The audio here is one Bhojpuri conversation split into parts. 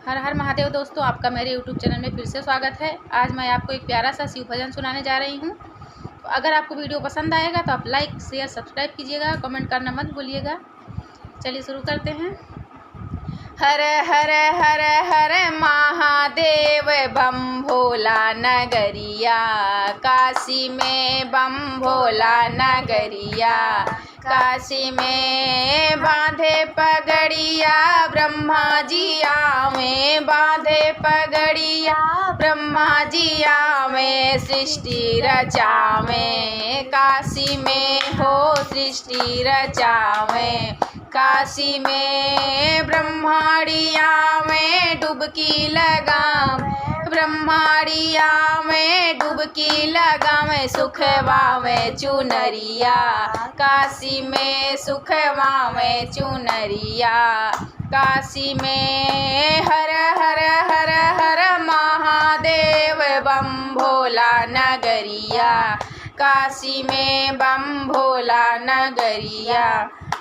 हर हर महादेव दोस्तों, आपका मेरे YouTube चैनल में फिर से स्वागत है। आज मैं आपको एक प्यारा सा शिव भजन सुनाने जा रही हूँ। तो अगर आपको वीडियो पसंद आएगा तो आप लाइक शेयर सब्सक्राइब कीजिएगा, कमेंट करना मत भूलिएगा। चलिए शुरू करते हैं। हर हर हर हर महादेव बम भोला नगरिया, काशी में बम भोला नगरिया, काशी में बांधे पगड़िया ब्रह्मा जी आवे, बांधे पगड़िया ब्रह्मा जी आवे, सृष्टि रचावे, काशी में हो सृष्टि रचावे, काशी में ब्रह्माड़िया में डुबकी लगावे, ब्रह्माड़िया में डुबकी लगावे, सुखवावे चुनरिया, काशी में सुखवावे चुनरिया, काशी में हर हर हर हर महादेव बम भोला नगरिया, काशी में बम भोला नगरिया,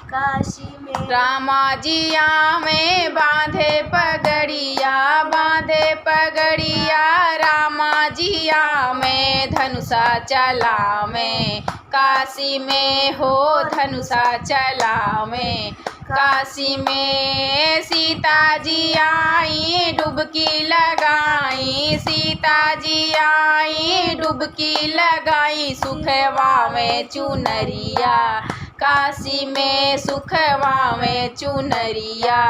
काशी में रामा जिया में बांधे पगड़िया, बांधे पगड़िया रामा जिया में धनुषा चला में, काशी में हो धनुषा चला में, काशी में सीता जी आई डुबकी लगाई, सीता जी आई डुबकी लगाई, सुखवा में चुनरिया, काशी में सुखवा में चुनरिया,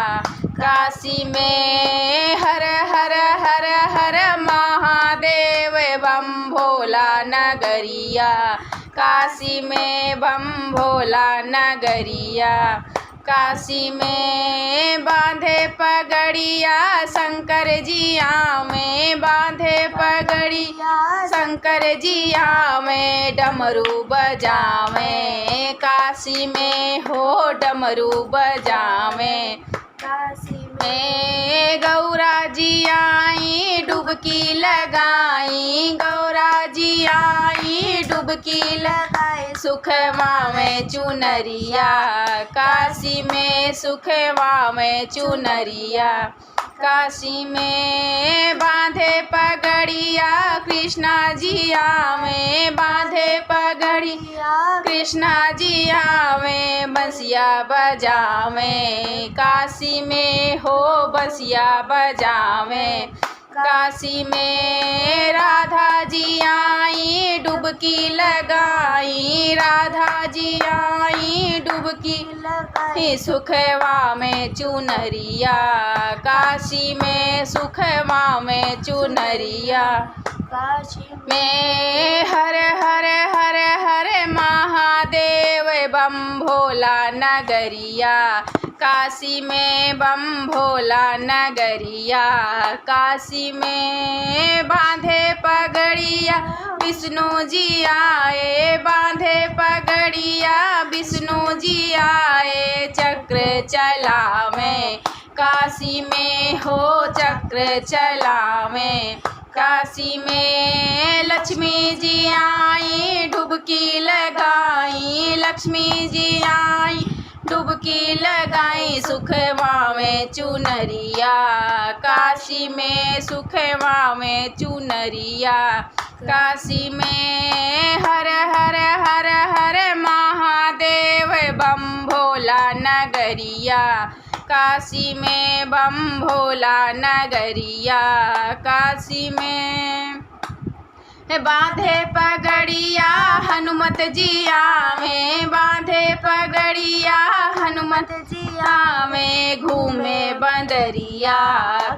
काशी में हर हर हर हर महादेव बम भोला नगरिया, काशी में बम भोला नगरिया, काशी में बांधे पगड़िया शंकर जिया में, बांधे पगड़िया शंकर जिया में, डमरू बजावे, काशी में हो डमरू बजावे, काशी में गौरा जी आई डुबकी लगाई, गौरा जी आई डुबकी लगाई, सुखवा में चुनरिया, काशी में सुखवा में चुनरिया, काशी में बांधे पगड़िया कृष्णा जी आवे, बांधे पगड़िया कृष्णा जी आवे, बंसिया बजावे, काशी में हो बंसिया बजावे, काशी में राधा जी आई डुबकी लगाई, राधा जी आई डुबकी लगाई, सुखवा में चुनरिया, काशी में सुखवा में चुनरिया, काशी में हर हर हर हर महादेव बम भोला नगरिया, काशी में बम भोला नगरिया, काशी में बांधे पगड़िया विष्णु जी आए, बांधे पगड़िया विष्णु जी आए, चक्र चलावे, काशी में हो चक्र चलावे, काशी में लक्ष्मी जी आई डुबकी लगाई, लक्ष्मी जी आई डुबकी लगाई, सुखवा में चुनरिया, काशी में सुखवा में चुनरिया, काशी में हर हर हर हर महादेव बम भोला नगरिया, काशी में बम भोला नगरिया, काशी में बांधे पगड़िया हनुमत जी आवे, बांधे पगड़िया हनुमत जी आवे, घूमे बंदरिया,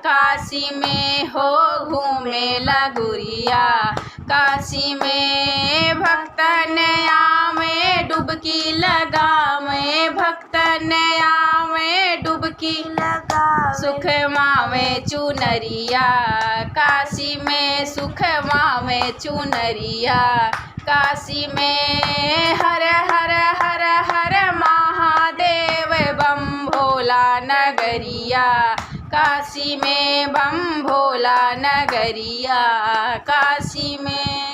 काशी में हो घूमे लगुरिया, काशी में भक्तन आवे डुबकी लगावे, भक्तन आवे डुबकी लगा, सुखवा में चुनरिया, काशी में सुखवा में चुनरिया, काशी में हर हर हर हर महादेव बम भोला नगरिया, काशी में बम भोला नगरिया, काशी में